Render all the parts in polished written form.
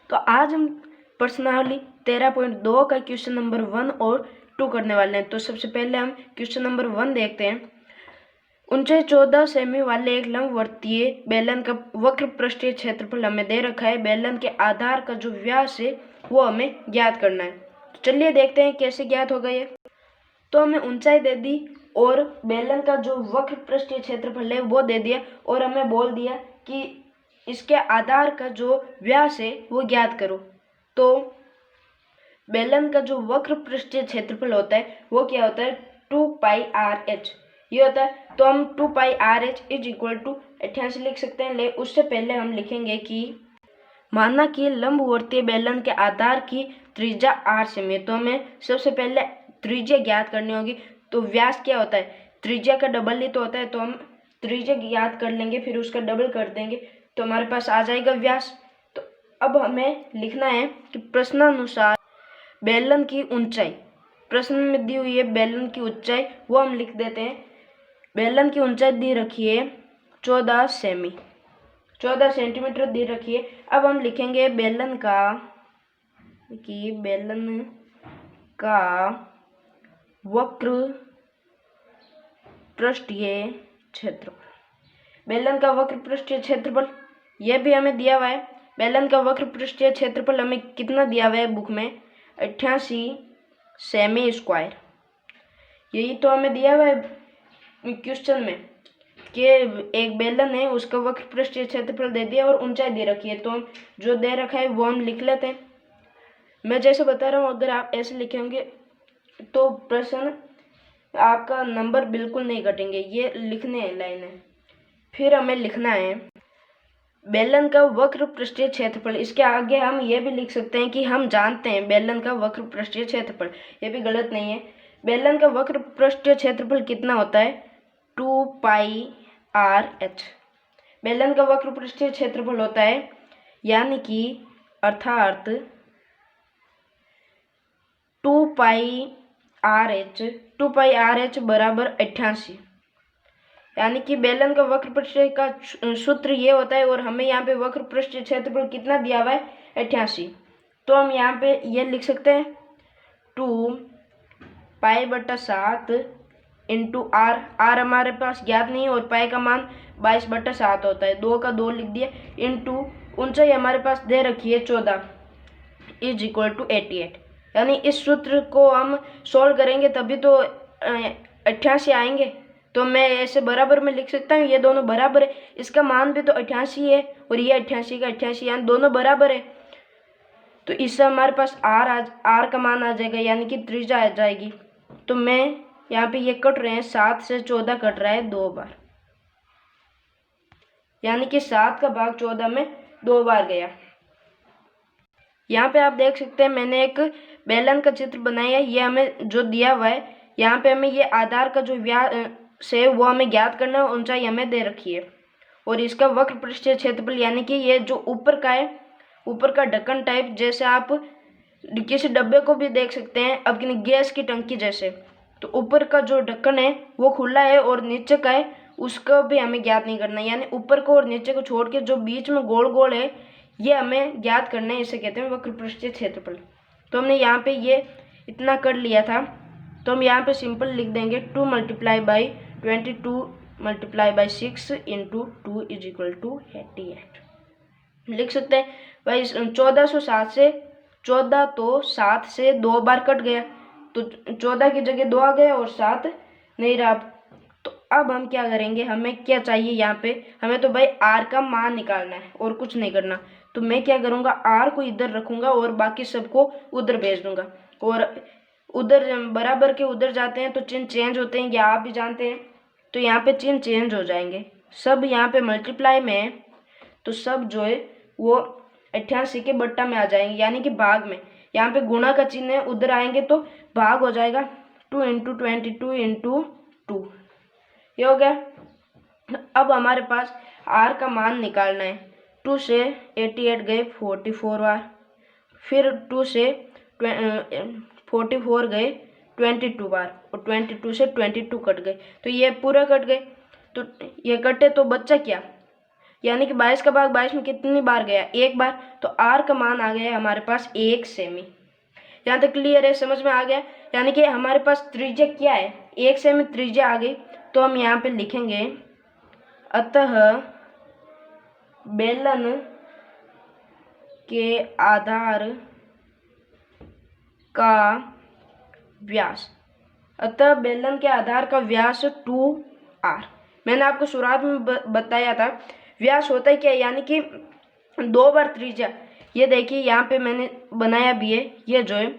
तो आज हम प्रश्नावली 13.2 का क्वेश्चन नंबर 1 और 2 करने वाले हैं। तो सबसे पहले हम क्वेश्चन नंबर 1 देखते हैं। ऊंचाई 14 सेमी वाले एक लंबवर्तीय बेलन का वक्र पृष्ठीय क्षेत्रफल हमें दे रखा है। बेलन के आधार का जो व्यास है वो हमें ज्ञात करना है। तो चलिए देखते हैं कैसे ज्ञात होगा ये। तो हमें ऊंचाई दे दी और बेलन का जो वक्र पृष्ठीय क्षेत्रफल है वो दे दिया और हमें बोल दिया कि इसके आधार का जो व्यास है वो ज्ञात करो। तो बेलन का जो वक्र पृष्ठीय क्षेत्रफल होता है वो क्या होता है 2πr(h) ये होता है। तो हम 2πr(h) इज इक्वल टू 88 लिख सकते हैं। ले उससे पहले हम लिखेंगे कि माना कि लंबवर्तीय बेलन के आधार की त्रिज्या 8 सेमी है। तो हमें सबसे पहले त्रिज्या ज्ञात करनी होगी। तो व्यास क्या होता है, त्रिज्या का डबल ही तो होता है। तो हम त्रिज्या ज्ञात कर लेंगे, फिर उसका डबल कर देंगे तो हमारे पास आ जाएगा व्यास। तो अब हमें लिखना है कि प्रश्नानुसार बेलन की ऊंचाई, प्रश्न में दी हुई है बेलन की ऊंचाई, वो हम लिख देते हैं। बेलन की ऊंचाई दी रखी है 14 सेमी, 14 सेंटीमीटर दी रखी है। अब हम लिखेंगे बेलन का वक्र पृष्ठीय क्षेत्रफल, बेलन का वक्र पृष्ठीय क्षेत्रफल यह भी हमें दिया हुआ है। बेलन का वक्र पृष्ठीय क्षेत्रफल हमें कितना दिया हुआ है बुक में, 88 सेमी स्क्वायर। यही तो हमें दिया हुआ है क्वेश्चन में कि एक बेलन है उसका वक्र पृष्ठीय क्षेत्रफल दे दिया और ऊंचाई दे रखी है। तो हम जो दे रखा है वो हम लिख लेते हैं। मैं जैसे बता रहा हूँ अगर आप ऐसे लिखेंगे तो प्रश्न आपका नंबर बिल्कुल नहीं कटेंगे। ये लिखने हैं लाइनें। फिर हमें लिखना है बेलन का वक्र पृष्ठीय क्षेत्रफल। इसके आगे हम ये भी लिख सकते हैं कि हम जानते हैं बेलन का वक्र पृष्ठीय क्षेत्रफल, ये भी गलत नहीं है। बेलन का वक्र पृष्ठीय क्षेत्रफल कितना होता है 2πr(h) बेलन का वक्र पृष्ठीय क्षेत्रफल होता है, यानी कि अर्थात 2πr(h) बराबर 88, यानी कि बेलन का वक्र पृष्ठीय का सूत्र ये होता है। और हमें यहाँ पे वक्र पृष्ठीय क्षेत्रफल कितना दिया हुआ है 88। तो हम यहाँ पे ये लिख सकते हैं 2π/7 इंटू r हमारे पास ज्ञात नहीं है और पाई का मान 22/7 होता है। 2 का 2 लिख दिया इंटू ऊंचाई हमारे पास दे रखी है 14 इज इक्वल टू 88। यानी इस सूत्र को हम सोल्व करेंगे तभी तो 88 आएंगे। तो मैं ऐसे बराबर में लिख सकता हूँ, ये दोनों बराबर है। इसका मान भी तो 88 है और ये 88 का 88, यानी दोनों बराबर है। तो इससे हमारे पास r का मान आ जाएगा, यानी कि त्रिज्या आ जाएगी। तो मैं यहाँ पे ये कट रहे हैं, 7 से 14 कट रहा है 2 बार, यानी कि 7 का भाग 14 में 2 बार गया। यहाँ पे आप देख सकते हैं मैंने एक बेलन का चित्र बनाया है। ये हमें जो दिया हुआ है, यहाँ पे हमें ये आधार का जो व्यास है वो हमें ज्ञात करना है, ऊंचाई हमें दे रखी है और इसका वक्र पृष्ठीय क्षेत्रफल, यानी कि ये जो ऊपर का है, ऊपर का ढक्कन टाइप, जैसे आप किसी डब्बे को भी देख सकते हैं अपनी गैस की टंकी जैसे। तो ऊपर का जो ढक्कन है वो खुला है और नीचे का है उसको भी हमें ज्ञात नहीं करना, यानी ऊपर को और नीचे को छोड़ के जो बीच में गोल गोल है ये हमें ज्ञात करना है। इसे कहते हैं वक्र पृष्ठीय क्षेत्रफल। तो हमने यहाँ पे ये इतना कर लिया था। तो हम यहाँ पे सिंपल लिख देंगे 2 × 22 × 6 इंटू 2 इज इक्वल टू 88 लिख सकते हैं। भाई 1407 से 14 तो 7 से 2 बार कट गया, तो 14 की जगह 2 आ गया और 7 नहीं रहा। तो अब हम क्या करेंगे, हमें क्या चाहिए यहाँ पे, हमें तो भाई r का मान निकालना है और कुछ नहीं करना। तो मैं क्या करूँगा, r को इधर रखूँगा और बाकी सबको उधर भेज दूँगा। और उधर बराबर के उधर जाते हैं तो चिन्ह चेंज होते हैं, या आप भी जानते हैं। तो यहाँ पे चिन्ह चेंज हो जाएंगे। सब यहाँ पे मल्टीप्लाई में है तो सब जो है वो 88 के बट्टा में आ जाएंगे, यानी कि भाग में। यहाँ पे गुणा का चिन्ह है, उधर आएंगे तो भाग हो जाएगा। 2 × 22 × 2 ये हो गया। अब हमारे पास r का मान निकालना है। 2 से 88 गए 44 बार, फिर 2 से 44 गए 22 बार और 22 से 22 कट गए। तो ये पूरा कट गए। तो ये कटे तो बच्चा क्या, यानी कि 22 का भाग 22 में कितनी बार गया, एक बार। तो r का मान आ गया हमारे पास 1 सेमी। यहाँ तक क्लियर है, समझ में आ गया। यानी कि हमारे पास त्रिज्या क्या है, 1 सेमी त्रिज्या आ गई। तो हम यहाँ पे लिखेंगे अतः बेलन के आधार का व्यास, अतः बेलन के आधार का व्यास 2r। मैंने आपको शुरुआत में बताया था व्यास होता है क्या, यानी कि 2 बार त्रिज्या। ये देखिए यहाँ पे मैंने बनाया भी है, ये जो है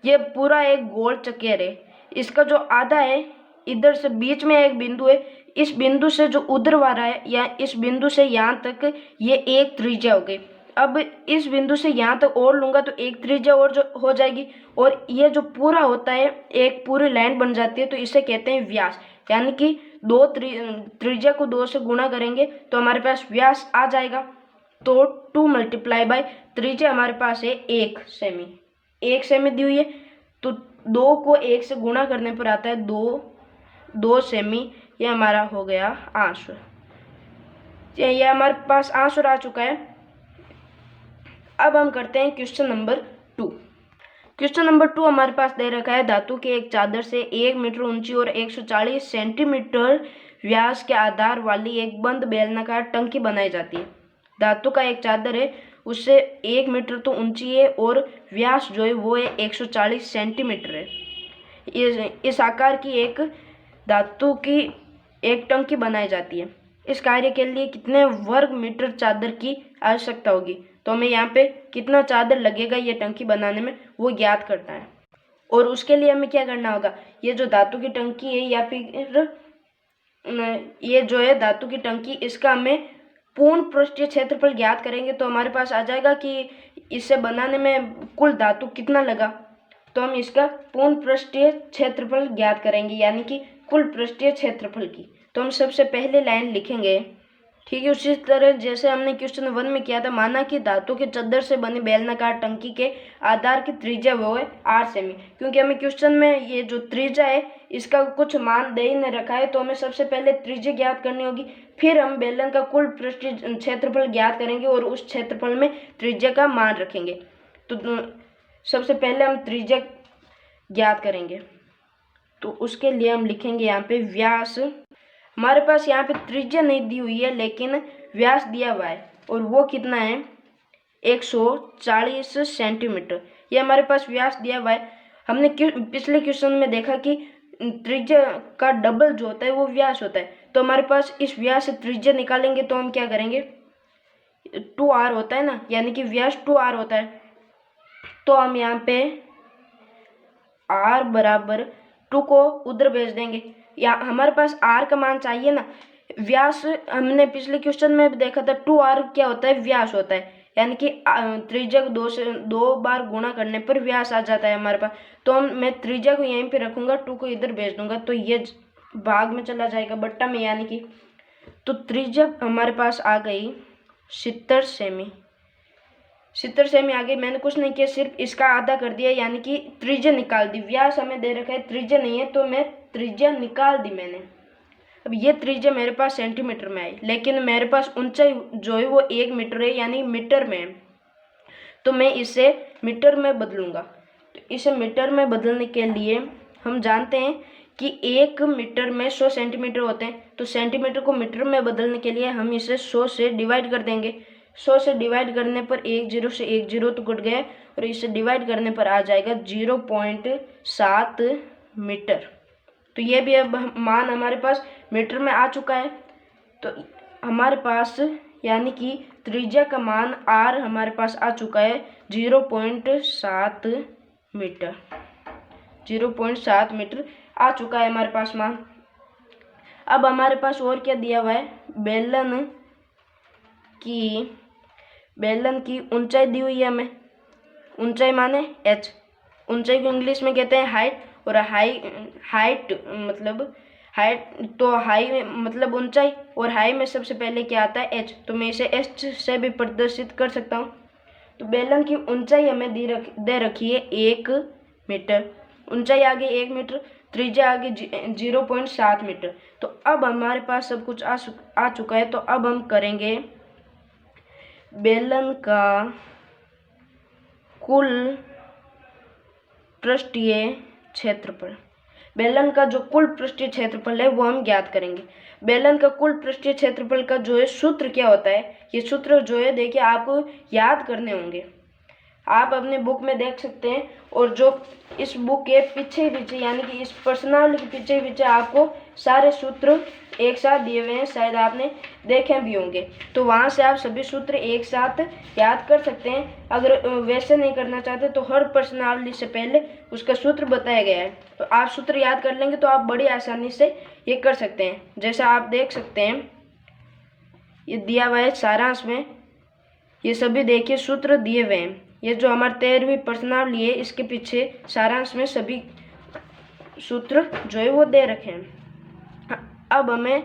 ये पूरा एक गोल चक्कर है। इसका जो आधा है, इधर से बीच में एक बिंदु है, इस बिंदु से जो उधर वाला है या इस बिंदु से यहाँ तक, ये एक त्रिज्या हो गई। अब इस बिंदु से यहाँ तक और लूँगा तो एक त्रिज्या और जो हो जाएगी, और ये जो पूरा होता है एक पूरी लाइन बन जाती है। तो इसे कहते हैं व्यास। यानी कि दो त्रिज्या को 2 से गुणा करेंगे तो हमारे पास व्यास आ जाएगा। तो 2 मल्टीप्लाई बाय त्रिज्या हमारे पास है 1 सेमी। 1 सेमी दी हुई है, तो 2 को 1 से गुणा करने पर आता है 2 सेमी। ये हमारा हो गया आंसर। ये हमारे पास आंसर आ चुका है। अब हम करते हैं क्वेश्चन नंबर 2। क्वेश्चन नंबर 2 हमारे पास दे रखा है धातु के एक चादर से 1 मीटर ऊंची और 140 सेंटीमीटर व्यास के आधार वाली एक बंद बेलनाकार टंकी बनाई जाती है। धातु का एक चादर है, उससे 1 मीटर तो ऊंची है और व्यास जो है वो है 140 सेंटीमीटर है। इस आकार की एक धातु की एक टंकी बनाई जाती है। इस कार्य के लिए कितने वर्ग मीटर चादर की आवश्यकता होगी। तो हमें यहाँ पे कितना चादर लगेगा ये टंकी बनाने में वो ज्ञात करना है। और उसके लिए हमें क्या करना होगा, ये जो धातु की टंकी है या फिर ये जो है धातु की टंकी, इसका हमें पूर्ण पृष्ठीय क्षेत्रफल ज्ञात करेंगे। तो हमारे पास आ जाएगा कि इसे बनाने में कुल धातु कितना लगा। तो हम इसका पूर्ण पृष्ठीय क्षेत्रफल ज्ञात करेंगे, यानी कि कुल पृष्ठीय क्षेत्रफल की। तो हम सबसे पहले लाइन लिखेंगे, ठीक है। उसी तरह जैसे हमने क्वेश्चन 1 में किया था, माना कि धातु के चादर से बनी बेलनाकार टंकी के आधार की त्रिज्या वो है 8 सेमी। क्योंकि हमें क्वेश्चन में ये जो त्रिज्या है इसका कुछ मान दे ही नहीं रखा है, तो हमें सबसे पहले त्रिज्या ज्ञात करनी होगी, फिर हम बेलन का कुल पृष्ठीय क्षेत्रफल ज्ञात करेंगे और उस क्षेत्रफल में त्रिज्या का मान रखेंगे। तो सबसे पहले हम त्रिज्या ज्ञात करेंगे। तो उसके लिए हम लिखेंगे यहाँ पे व्यास। हमारे पास यहाँ पे त्रिज्या नहीं दी हुई है लेकिन व्यास दिया हुआ है, और वो कितना है 140 सेंटीमीटर। ये हमारे पास व्यास दिया हुआ है। हमने पिछले क्वेश्चन में देखा कि त्रिज्या का डबल जो होता है वो व्यास होता है। तो हमारे पास इस व्यास से त्रिज्या निकालेंगे तो हम क्या करेंगे, 2r होता है ना, यानी कि व्यास 2r होता है। तो हम यहाँ पे r बराबर 2 को उधर भेज देंगे। या हमारे पास r का मान चाहिए ना, व्यास हमने पिछले क्वेश्चन में भी देखा था 2r क्या होता है, व्यास होता है। यानी कि त्रिज्या को 2 से 2 बार गुणा करने पर व्यास आ जाता है हमारे पास। तो मैं त्रिज्या को यहीं पे रखूंगा, 2 को इधर भेज दूंगा, तो ये भाग में चला जाएगा बट्टा में, यानी कि तो त्रिज्या हमारे पास आ गई 70 सेमी। 70 सेमी आ गई। मैंने कुछ नहीं किया, सिर्फ इसका आधा कर दिया, यानी कि त्रिज्या निकाल दी। व्यास हमें दे रखा है, त्रिज्या नहीं है, तो मैं त्रिज्या निकाल दी मैंने। अब ये त्रिज्या मेरे पास सेंटीमीटर में आई, लेकिन मेरे पास ऊंचाई जो है वो 1 मीटर है, यानी मीटर में है। तो मैं इसे मीटर में बदलूंगा। तो इसे मीटर में बदलने के लिए हम जानते हैं कि 1 मीटर में 100 सेंटीमीटर होते हैं। तो सेंटीमीटर को मीटर में बदलने के लिए हम इसे 100 से डिवाइड कर देंगे। 100 से डिवाइड करने पर 1 0 से 1 0 तो कट गए, और इसे डिवाइड करने पर आ जाएगा 0.7 मीटर। तो ये भी अब मान हमारे पास मीटर में आ चुका है। तो हमारे पास यानी कि त्रिज्या का मान r हमारे पास आ चुका है 0.7 मीटर। 0.7 मीटर आ चुका है हमारे पास मान। अब हमारे पास और क्या दिया हुआ है, बेलन की ऊंचाई दी हुई है हमें। ऊंचाई माने h, ऊंचाई को इंग्लिश में कहते हैं हाइट, और हाइट मतलब ऊंचाई, और हाई में सबसे पहले क्या आता है h। तो मैं इसे h से भी प्रदर्शित कर सकता हूँ। तो बेलन की ऊंचाई हमें दे रखी है 1 मीटर। ऊंचाई आ गई 1 मीटर। त्रिज्या आ गई 0.7 मीटर। तो अब हमारे पास सब कुछ आ चुका है। तो अब हम करेंगे बेलन का कुल पृष्ठीय क्षेत्रफल। बेलन का जो कुल पृष्ठीय क्षेत्रफल है वो हम ज्ञात करेंगे। बेलन का कुल पृष्ठीय क्षेत्रफल का जो है सूत्र क्या होता है, ये सूत्र जो है देखिए आपको याद करने होंगे, आप अपने बुक में देख सकते हैं। और जो इस बुक के पीछे पीछे यानी कि इस प्रश्नावली के पीछे पीछे आपको सारे सूत्र एक साथ दिए हुए हैं, शायद आपने देखे भी होंगे। तो वहाँ से आप सभी सूत्र एक साथ याद कर सकते हैं। अगर वैसे नहीं करना चाहते तो हर प्रश्नावली से पहले उसका सूत्र बताया गया है, तो आप सूत्र याद कर लेंगे तो आप बड़ी आसानी से ये कर सकते हैं। जैसा आप देख सकते हैं ये दिया हुआ है सारांश में, ये सभी देखिए सूत्र दिए हुए हैं। ये जो हमारी 13वीं प्रश्नावली है इसके पीछे सारांश में सभी सूत्र जो है वो दे रखे हैं। अब हमें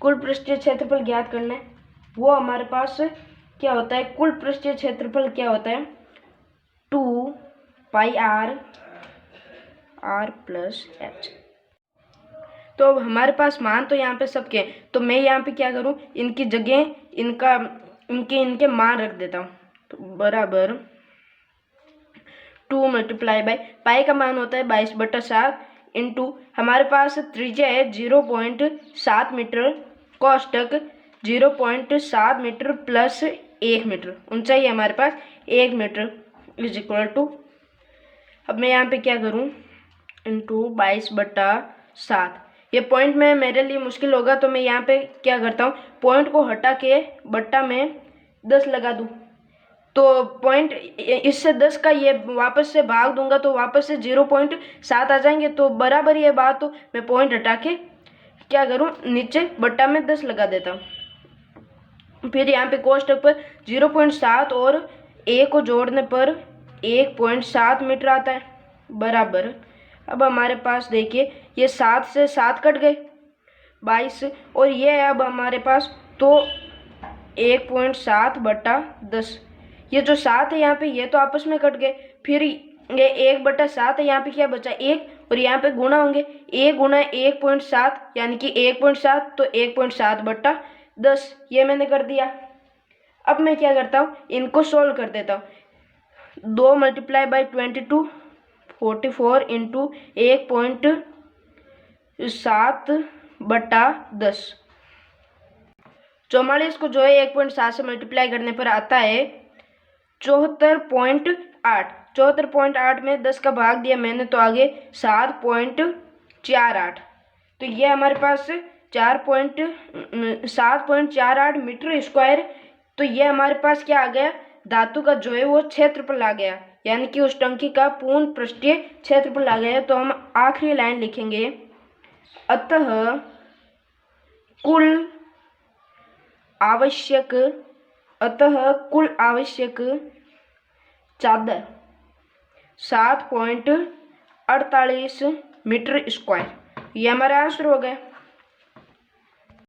कुल पृष्ठीय क्षेत्रफल ज्ञात करना है। वो हमारे पास क्या होता है, कुल पृष्ठीय क्षेत्रफल क्या होता है 2 पाई r प्लस h। तो अब हमारे पास मान तो यहाँ पे सबके हैं, तो मैं यहाँ पे क्या करूँ, इनकी जगह इनके मान रख देता हूँ। तो बराबर 2 मल्टीप्लाई बाई पाई का मान होता है 22/7 इंटू हमारे पास त्रिज्या है 0.7 मीटर, कोष्टक 0.7 मीटर प्लस 1 मीटर, ऊंचाई है हमारे पास 1 मीटर इज इक्वल टू, अब मैं यहाँ पे क्या करूँ इंटू 22/7। ये पॉइंट में मेरे लिए मुश्किल होगा तो मैं यहाँ पे क्या करता हूँ, पॉइंट को हटा के बट्टा में 10 लगा दूँ। तो पॉइंट इससे 10 का ये वापस से भाग दूंगा तो वापस से 0.7 आ जाएंगे। तो बराबर ये बात, तो मैं पॉइंट हटा के क्या करूं, नीचे बट्टा में 10 लगा देता हूं। फिर यहाँ पे कोष्टक पर 0.7 और a को जोड़ने पर 1.7 मीटर आता है बराबर। अब हमारे पास देखिए ये 7 से 7 कट गए 22, और ये है अब हमारे पास तो 1.7/10। ये जो 7 है यहाँ पे ये तो आपस में कट गए, फिर ये 1/7 है, यहाँ पे क्या बचा 1, और यहाँ पे गुणा होंगे 1 गुणा 1.7 यानी कि 1.7, तो 1.7/10 ये मैंने कर दिया। अब मैं क्या करता हूँ, इनको सोल्व कर देता हूँ। 2 मल्टीप्लाई बाई 22 44 इंटू 1.7/10, 44 को जो है 1.7 से मल्टीप्लाई करने पर आता है 74.8। 74.8 में 10 का भाग दिया मैंने तो आगे 7.48। तो ये हमारे पास 7.48 मीटर स्क्वायर। तो ये हमारे पास क्या आ गया, धातु का जो है वो क्षेत्रफल आ गया, यानी कि उस टंकी का पूर्ण पृष्ठीय क्षेत्रफल आ गया। तो हम आखिरी लाइन लिखेंगे, अतः कुल आवश्यक चादर 7.48 मीटर स्क्वायर, ये हमारा आंसर हो गया।